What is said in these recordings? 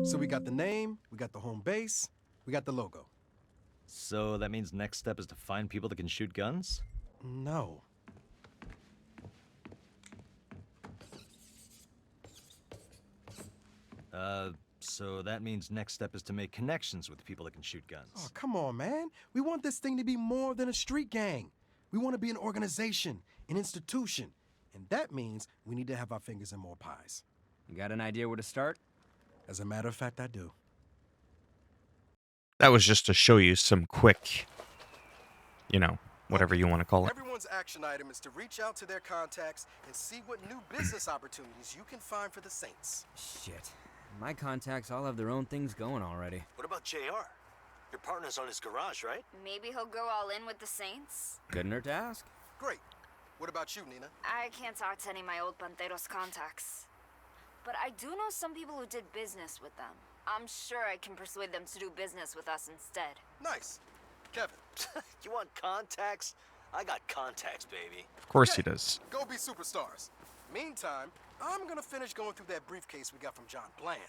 So we got the name, we got the home base, we got the logo. So that means next step is to find people that can shoot guns? No. So that means next step is to make connections with people that can shoot guns. Oh, come on, man. We want this thing to be more than a street gang. We want to be an organization, an institution. And that means we need to have our fingers in more pies. You got an idea where to start? As a matter of fact, I do. That was just to show you some quick, you know, whatever you want to call it. Everyone's action item is to reach out to their contacts and see what new business opportunities you can find for the Saints. Shit. My contacts all have their own things going already. What about JR? Your partner's on his garage, right? Maybe he'll go all in with the Saints? Couldn't hurt to ask. Great. What about you, Nina? I can't talk to any of my old Panteros contacts. But I do know some people who did business with them. I'm sure I can persuade them to do business with us instead. Nice. Kevin. You want contacts? I got contacts, baby. Of course he does. Go be superstars. Meantime, I'm gonna finish going through that briefcase we got from John Bland.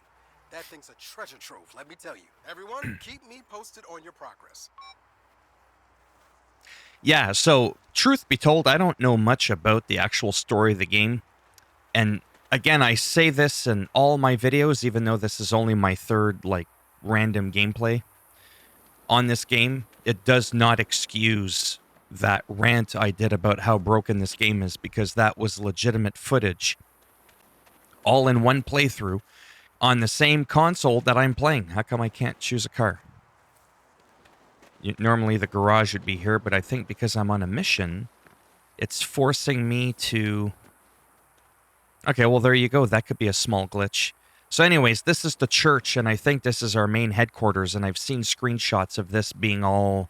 That thing's a treasure trove, let me tell you. Everyone, keep me posted on your progress. Yeah, so truth be told, I don't know much about the actual story of the game. And again, I say this in all my videos, even though this is only my third, like, random gameplay on this game. It does not excuse that rant I did about how broken this game is, because that was legitimate footage all in one playthrough on the same console that I'm playing. How come I can't choose a car? Normally the garage would be here, but I think because I'm on a mission, it's forcing me to... Okay, well, there you go. That could be a small glitch. So anyways, this is the church, and I think this is our main headquarters, and I've seen screenshots of this being all,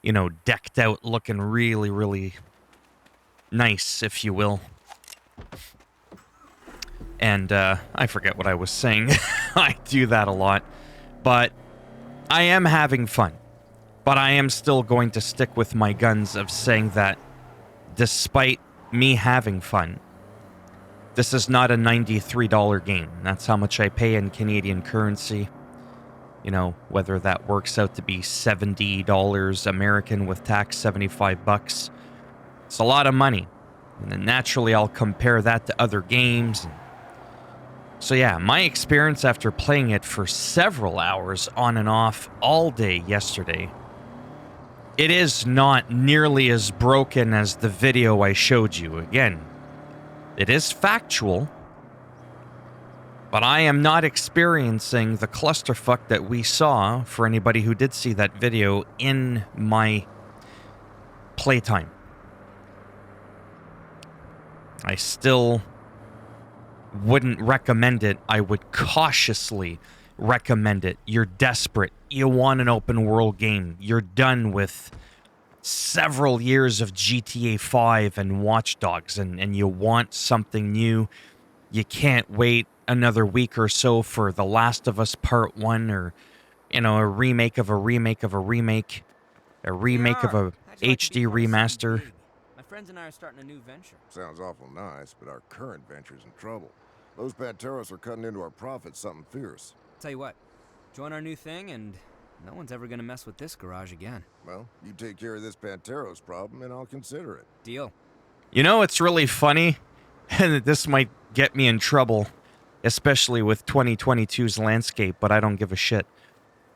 you know, decked out, looking really, really nice, if you will. And I forget what I was saying. I do that a lot. But I am having fun. But I am still going to stick with my guns of saying that despite me having fun, this is not a $93 game. That's how much I pay in Canadian currency. You know, whether that works out to be $70 American with tax, 75 bucks. It's a lot of money. And then naturally I'll compare that to other games. So yeah, my experience after playing it for several hours on and off all day yesterday, it is not nearly as broken as the video I showed you. Again, it is factual, but I am not experiencing the clusterfuck that we saw, for anybody who did see that video, in my playtime. I still wouldn't recommend it. I would cautiously recommend it. You're desperate. You want an open world game. You're done with several years of GTA 5 and Watch Dogs, and you want something new. You can't wait another week or so for The Last of Us Part 1, or, you know, a remake of a remake of a remake, a remake of a HD remaster. My friends and I are starting a new venture. Sounds awful nice, but our current venture's in trouble. Those Panteros are cutting into our profits something fierce. Tell you what, join our new thing and no one's ever gonna mess with this garage again. Well, you take care of this Panteros problem and I'll consider it. Deal. You know, it's really funny, and this might get me in trouble, especially with 2022's landscape, but I don't give a shit.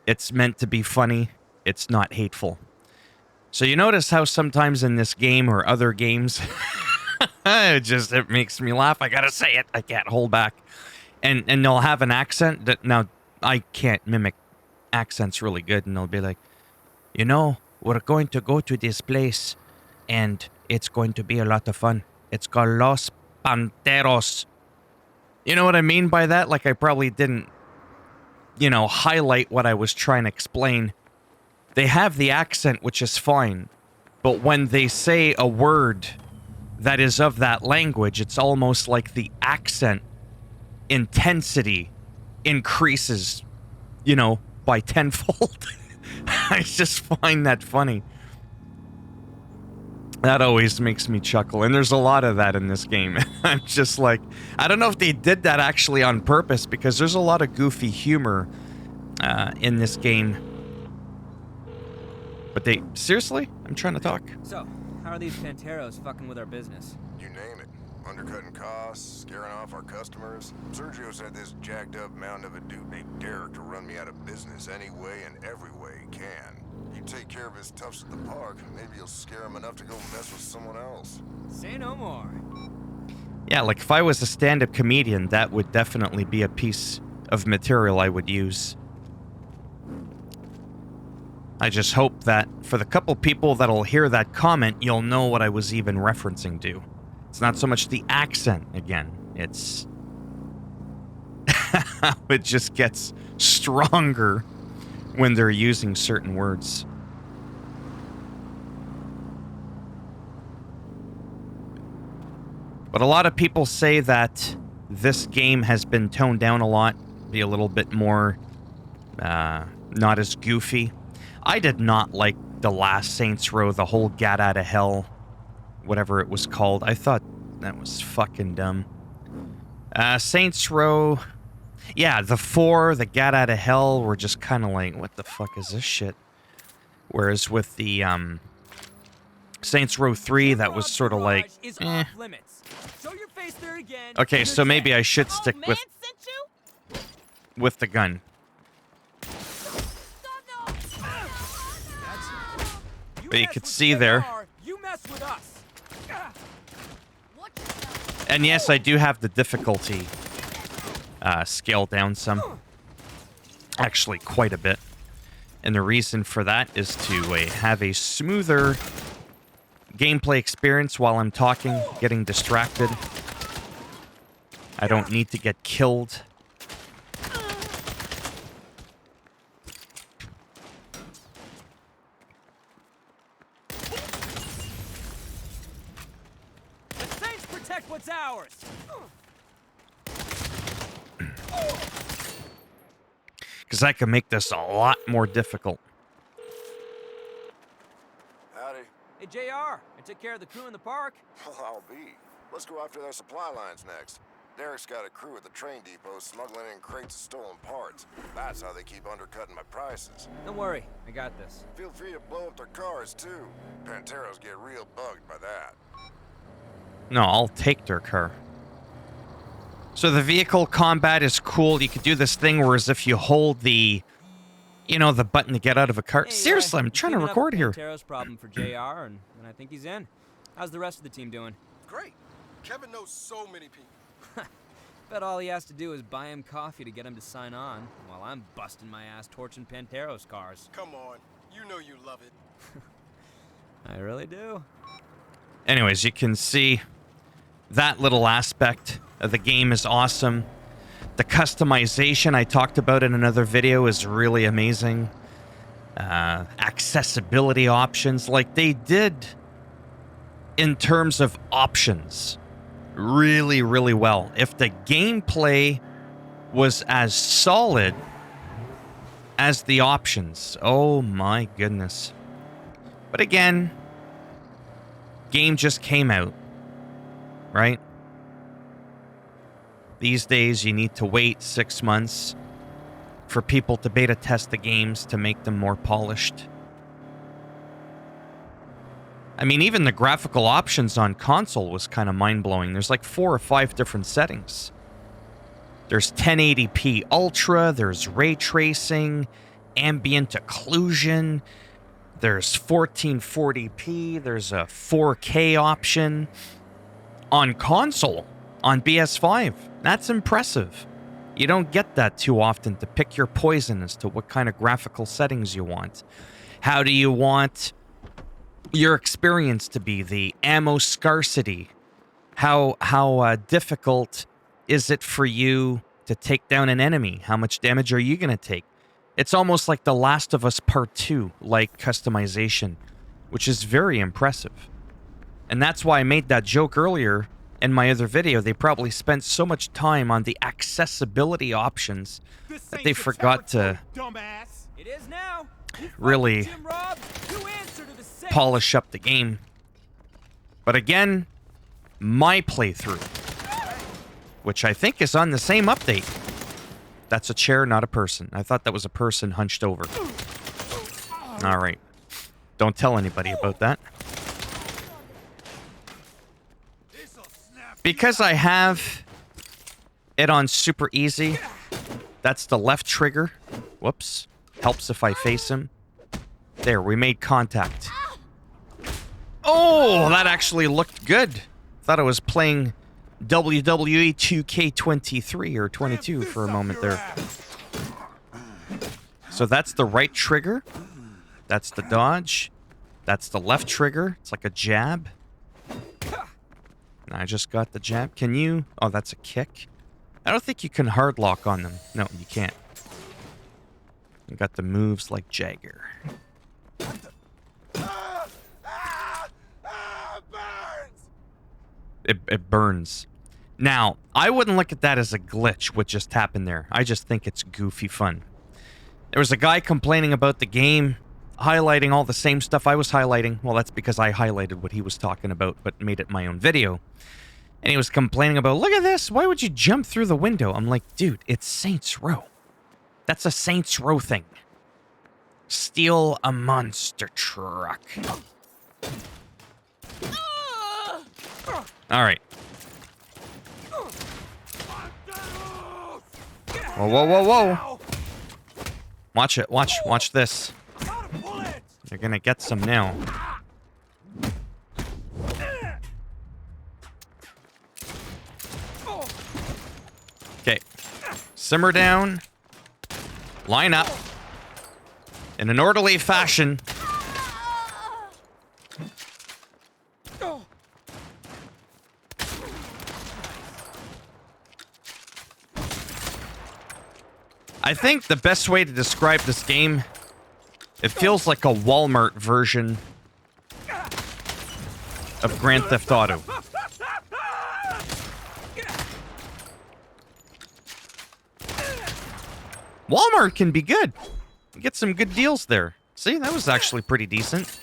It's meant to be funny. It's not hateful. So you notice how sometimes in this game or other games, it makes me laugh. I gotta say it. I can't hold back. And they'll have an accent that, now, I can't mimic accents really good, and they'll be like, you know, we're going to go to this place, and it's going to be a lot of fun. It's called Los Panteros. You know what I mean by that? Like, I probably didn't, you know, highlight what I was trying to explain. They have the accent, which is fine, but when they say a word that is of that language, it's almost like the accent intensity increases, you know, by tenfold. I just find that funny. That always makes me chuckle, and there's a lot of that in this game. I'm just like, I don't know if they did that actually on purpose, because there's a lot of goofy humor in this game. But they, seriously? I'm trying to talk. So, how are these Panteros fucking with our business? You name it. Undercutting costs, scaring off our customers. Sergio said this jacked up mountain of a dude named Derek to run me out of business any way and every way he can. You take care of his toughs at the park, maybe you'll scare him enough to go mess with someone else. Say no more. Yeah, like if I was a stand-up comedian, that would definitely be a piece of material I would use. I just hope that for the couple people that'll hear that comment, you'll know what I was even referencing to. It's not so much the accent, again. It's how it just gets stronger when they're using certain words. But a lot of people say that this game has been toned down a lot, be a little bit more, not as goofy. I did not like the last Saints Row, the whole Get Out of Hell, whatever it was called. I thought that was fucking dumb. Saints Row, yeah, the 4, the Get Out of Hell were just kind of like, what the fuck is this shit? Whereas with the Saints Row 3, that was sort of like, eh. Okay, so maybe I should stick with the gun. But you could see there. And yes, I do have the difficulty scaled down some. Actually, quite a bit. And the reason for that is to have a smoother gameplay experience while I'm talking, getting distracted. I don't need to get killed. What's ours? Because I can make this a lot more difficult. Howdy. Hey, JR, I took care of the crew in the park. Well, I'll be. Let's go after their supply lines next. Derek's got a crew at the train depot smuggling in crates of stolen parts. That's how they keep undercutting my prices. Don't worry, I got this. Feel free to blow up their cars, too. Panteros get real bugged by that. No, I'll take their car. So the vehicle combat is cool. You could do this thing where as if you hold the, you know, the button to get out of a car. Hey, Seriously, I'm trying to record here. Pantero's problem for JR, and I think he's in. How's the rest of the team doing? Great. Kevin knows so many people. Bet all he has to do is buy him coffee to get him to sign on, while I'm busting my ass torching Pantero's cars. Come on. You know you love it. I really do. Anyways, you can see that little aspect of the game is awesome. The customization I talked about in another video is really amazing. Accessibility options, like they did in terms of options, really, really well. If the gameplay was as solid as the options, oh my goodness. But again, game just came out, right? These days, you need to wait 6 months for people to beta test the games to make them more polished. I mean, even the graphical options on console was kind of mind-blowing. There's like 4 or 5 different settings. There's 1080p Ultra, there's ray tracing, ambient occlusion, there's 1440p, there's a 4K option. On console, on PS5, that's impressive. You don't get that too often, to pick your poison as to what kind of graphical settings you want. How do you want your experience to be? The ammo scarcity. How difficult is it for you to take down an enemy? How much damage are you going to take? It's almost like The Last of Us Part 2, like customization, which is very impressive. And that's why I made that joke earlier in my other video. They probably spent so much time on the accessibility options that they forgot to It is now. really polish up the game. But again, my playthrough, which I think is on the same update. That's a chair, not a person. I thought that was a person hunched over. All right. Don't tell anybody about that. Because I have it on super easy, that's the left trigger. Whoops. Helps if I face him. There, we made contact. Oh, that actually looked good. Thought I was playing WWE 2K23 or 22 for a moment there. So that's the right trigger. That's the dodge. That's the left trigger. It's like a jab. I just got the jab. Can you... Oh, that's a kick. I don't think you can hard lock on them. No, you can't. You got the moves like Jagger. It burns. Now, I wouldn't look at that as a glitch, what just happened there. I just think it's goofy fun. There was a guy complaining about the game, highlighting all the same stuff I was highlighting. Well, that's because I highlighted what he was talking about, but made it my own video. And he was complaining about, look at this, why would you jump through the window? I'm like, dude, it's Saints Row. That's a Saints Row thing. Steal a monster truck. All right. Whoa, whoa, whoa, whoa. Watch it. Watch this. You're gonna get some now. Okay. Simmer down. Line up. In an orderly fashion. I think the best way to describe this game, it feels like a Walmart version of Grand Theft Auto. Walmart can be good. You get some good deals there. See, that was actually pretty decent.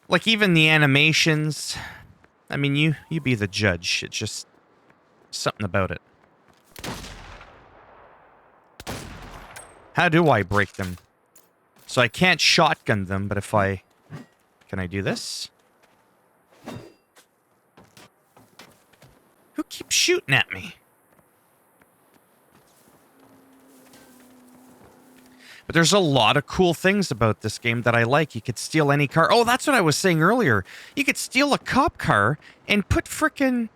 Like even the animations, I mean, you be the judge. It's just something about it. How do I break them? So I can't shotgun them, but if I... Can I do this? Who keeps shooting at me? But there's a lot of cool things about this game that I like. You could steal any car. Oh, that's what I was saying earlier. You could steal a cop car and put frickin'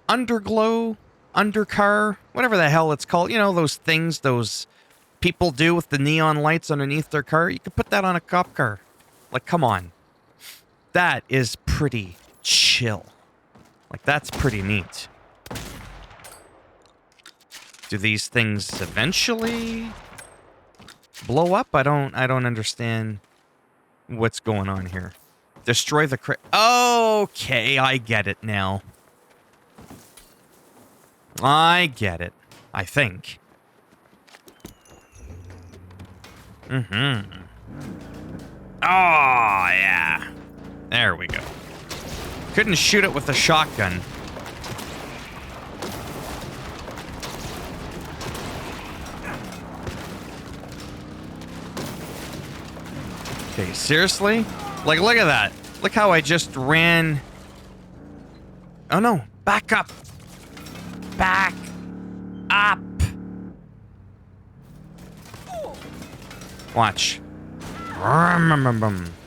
underglow, undercar, whatever the hell it's called. You know, those things those people do with the neon lights underneath their car. You could put that on a cop car. Like, come on. That is pretty chill. Like, that's pretty neat. Do these things eventually blow up? I don't understand what's going on here. Destroy the Okay, I get it now. I get it. I think. Oh, yeah. There we go. Couldn't shoot it with a shotgun. Okay, seriously? Like, look at that. Look how I just ran. Oh, no. Back up. Back up. Watch.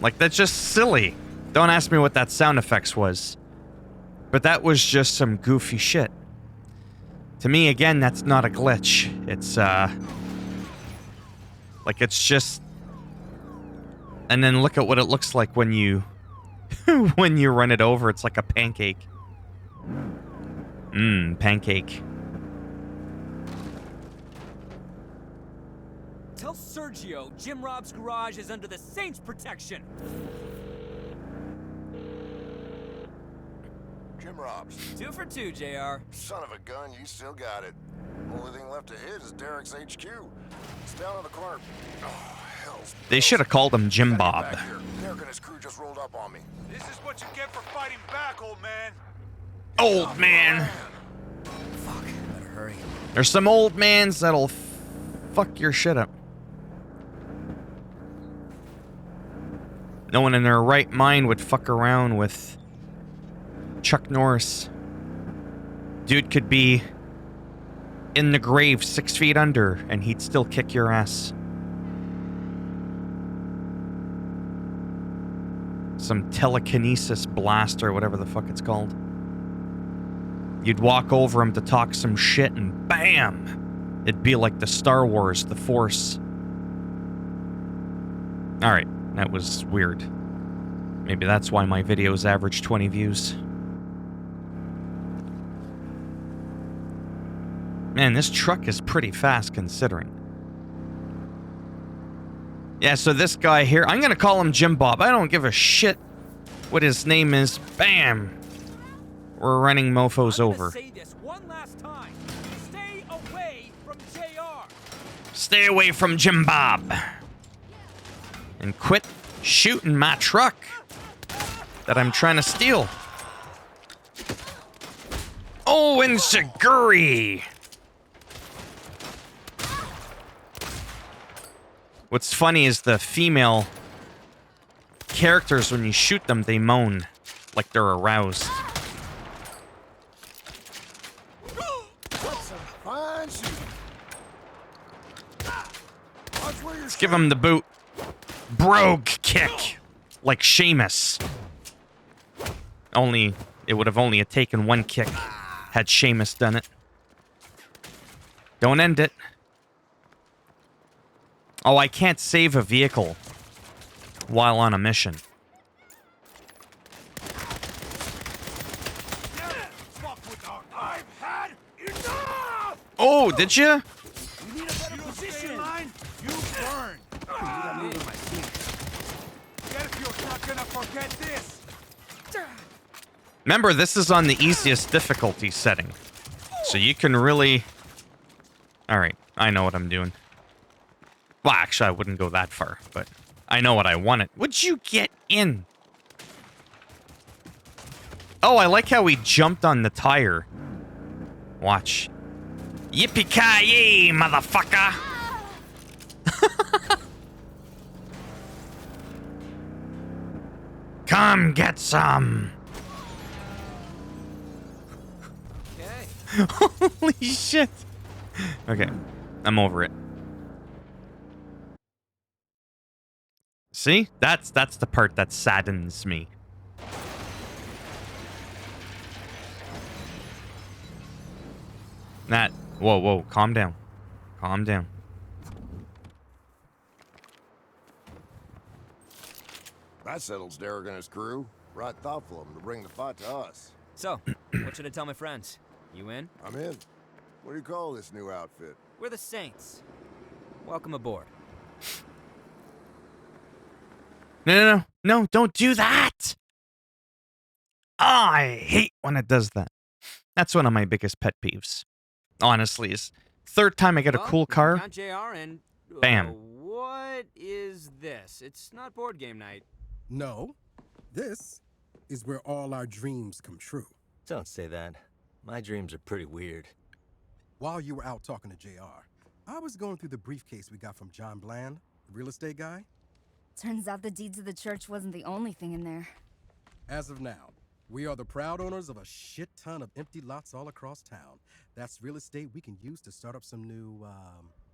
Like, that's just silly. Don't ask me what that sound effects was. But that was just some goofy shit. To me, again, that's not a glitch. It's, like, it's just... And then look at what it looks like when you... when you run it over. It's like a pancake. Pancake. Tell Sergio Jim Rob's garage is under the Saints' protection. Jim Robs. 2 for 2, JR. Son of a gun, you still got it. Only thing left to hit is Derek's HQ. It's down on the corner. Oh, hell's They should have called him Jim Bob. back here. Derek and his crew just rolled up on me. This is what you get for fighting back, old man. Old man. Fuck, better hurry. There's some old mans that'll fuck your shit up. No one in their right mind would fuck around with Chuck Norris. Dude could be in the grave 6 feet under, and he'd still kick your ass. Some telekinesis blast or whatever the fuck it's called. You'd walk over him to talk some shit, and bam! It'd be like the Star Wars, the Force. Alright, that was weird. Maybe that's why my videos average 20 views. Man, this truck is pretty fast considering. Yeah, so this guy here, I'm gonna call him Jim Bob. I don't give a shit what his name is. Bam! We're running mofos over. Say this one last time. Stay away from JR. Stay away from Jim Bob. And quit shooting my truck that I'm trying to steal. Oh, and Shiguri! What's funny is the female characters, when you shoot them, they moan like they're aroused. Fine shooting. Watch where you're Let's give him the boot. Brogue kick. Like Sheamus. Only, it would have only taken one kick had Sheamus done it. Don't end it. Oh, I can't save a vehicle while on a mission. I've had enough! Oh, did you? You need a better position. Line, you burn. Guess you're not gonna forget this. Remember, this is on the easiest difficulty setting. So you can really... Alright, I know what I'm doing. Well, actually, I wouldn't go that far, but I know what I wanted. Would you get in? Oh, I like how he jumped on the tire. Watch. Yippee-ki-yay, motherfucker! Come get some! Okay. Holy shit! Okay, I'm over it. See? That's the part that saddens me. Whoa, calm down. Calm down. That settles Derek and his crew. Right thoughtful of them to bring the fight to us. So, what should I tell my friends? You in? I'm in. What do you call this new outfit? We're the Saints. Welcome aboard. No, don't do that! Oh, I hate when it does that. That's one of my biggest pet peeves. Honestly, is third time I get a Well, cool car. Got JR and Bam. What is this? It's not board game night. No, this is where all our dreams come true. Don't say that. My dreams are pretty weird. While you were out talking to JR, I was going through the briefcase we got from John Bland, the real estate guy. Turns out the deeds of the church wasn't the only thing in there. As of now, we are the proud owners of a shit ton of empty lots all across town. That's real estate we can use to start up some new,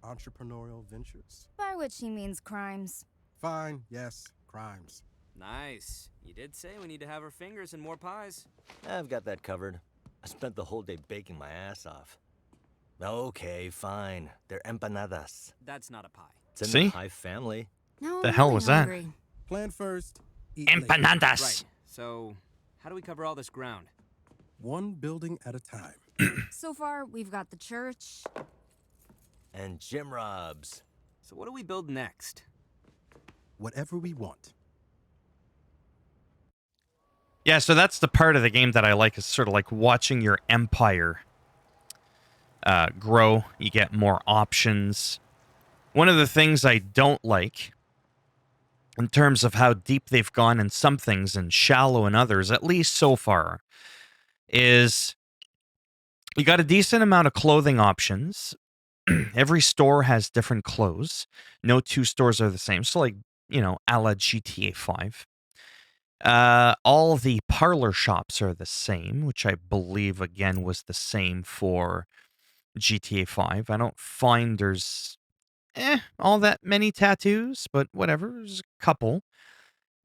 entrepreneurial ventures. By which he means crimes. Fine, yes, crimes. Nice. You did say we need to have our fingers in more pies. I've got that covered. I spent the whole day baking my ass off. Okay, fine. They're empanadas. That's not a pie. It's in See? the pie family. No, The I'm hell really was that? hungry. Plan first, eat later. Empanadas! Right. So, how do we cover all this ground? One building at a time. So far, we've got the church. And Jim Robs. So what do we build next? Whatever we want. Yeah, so that's the part of the game that I like, is sort of like watching your empire grow. You get more options. One of the things I don't like, in terms of how deep they've gone in some things and shallow in others, at least so far, is you got a decent amount of clothing options. Every store has different clothes. No two stores are the same. So, like, you know, a la GTA 5. All the parlor shops are the same, which I believe, again, was the same for GTA 5. I don't find there's all that many tattoos, but whatever. There's a couple.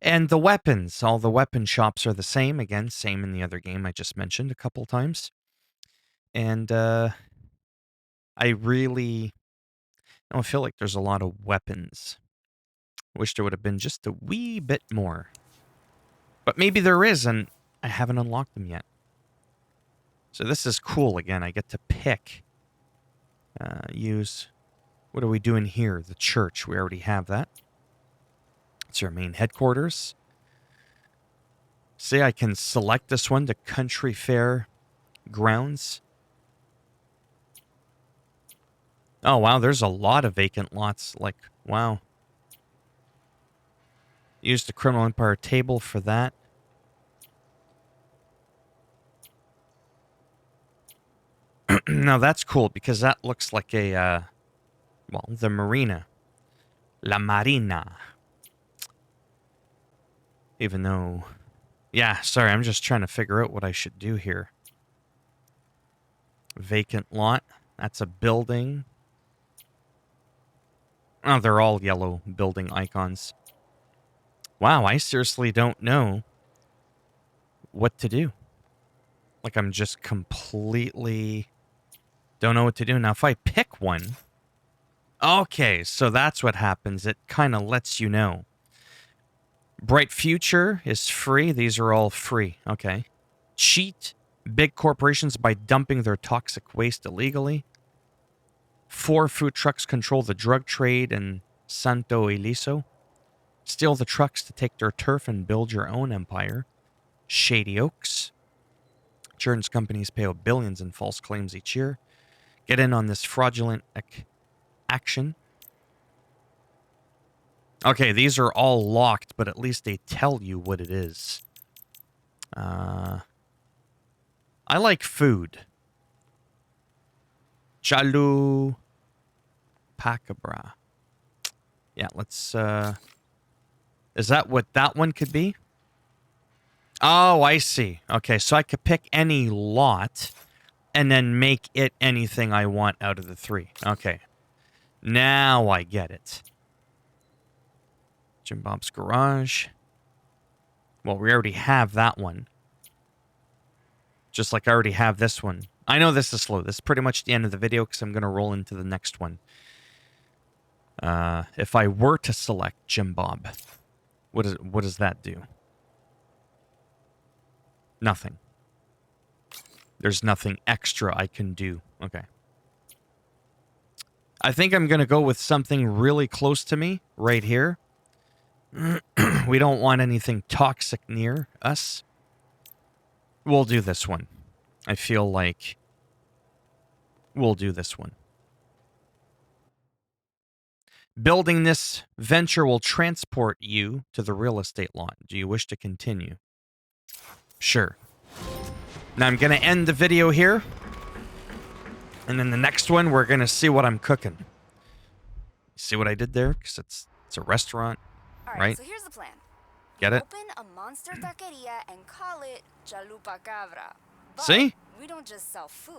And the weapons, all the weapon shops are the same. Again, same in the other game I just mentioned a couple times. And I really don't feel like there's a lot of weapons. I wish there would have been just a wee bit more. But maybe there is, and I haven't unlocked them yet. So this is cool again. I get to pick. Use. What are we doing here? The church. We already have that. It's our main headquarters. See, I can select this one, the Country Fair Grounds. Oh, wow, there's a lot of vacant lots. Like, wow. Use the Criminal Empire table for that. Now, that's cool because that looks like a, well, the marina. La Marina. Even though... Yeah, sorry, I'm just trying to figure out what I should do here. Vacant lot. That's a building. Oh, they're all yellow building icons. Wow, I seriously don't know what to do. Like, I'm just completely... don't know what to do. Now, if I pick one... Okay, so that's what happens. It kind of lets you know. Bright Future is free. These are all free. Okay. Cheat big corporations by dumping their toxic waste illegally. 4 food trucks control the drug trade in Santo Eliso. Steal the trucks to take their turf and build your own empire. Shady Oaks. Insurance companies pay out billions in false claims each year. Get in on this fraudulent action. Okay, these are all locked, but at least they tell you what it is. I like food. Chalu Pacabra. Yeah, let's... Is that what that one could be? Oh, I see. Okay, so I could pick any lot and then make it anything I want out of the 3. Okay. Now I get it. Jim Bob's Garage. Well, we already have that one. Just like I already have this one. I know this is slow. This is pretty much the end of the video because I'm going to roll into the next one. If I were to select Jim Bob, what does that do? Nothing. There's nothing extra I can do. Okay. I think I'm going to go with something really close to me right here. We don't want anything toxic near us. We'll do this one. I feel like we'll do this one. Building this venture will transport you to the real estate lot. Do you wish to continue? Sure. Now I'm going to end the video here. And then the next one, we're going to see what I'm cooking. See what I did there? Because it's a restaurant. All right? So here's the plan. Get it? Open a monster taqueria and call it Chalupa Cabra. But See? we don't just sell food.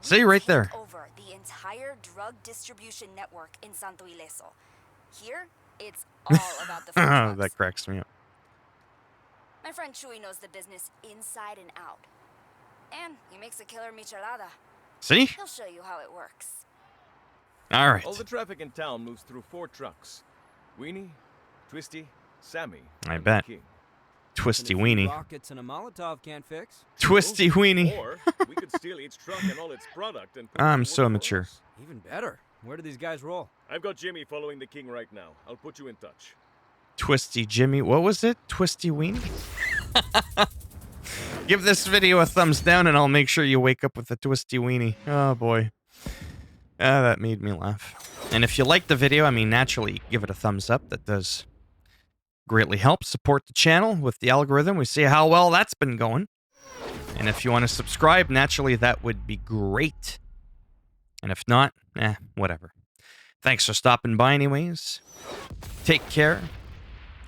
See, right Take there. over the entire drug distribution network in Santo Ileso. Here, it's all about the food trucks. That cracks me up. My friend Chuy knows the business inside and out. And he makes a killer michelada. See? He'll show you how it works. All right. All the traffic in town moves through 4 trucks. Weenie, Twisty, Sammy, I and bet. King. Twisty And a few weenie. rockets and a Molotov can't fix. Twisty weenie. Or we could steal each truck and all its product and put it I'm to so work for mature. us. Even better. Where do these guys roll? I've got Jimmy following the King right now. I'll put you in touch. Twisty Jimmy. What was it? Twisty weenie? Give this video a thumbs down and I'll make sure you wake up with a twisty weenie. Oh boy. Ah, that made me laugh. And if you like the video, I mean, naturally, give it a thumbs up. That does greatly help support the channel with the algorithm. We see how well that's been going. And if you want to subscribe, naturally, that would be great. And if not, whatever. Thanks for stopping by anyways. Take care.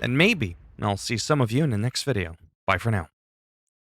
And maybe I'll see some of you in the next video. Bye for now.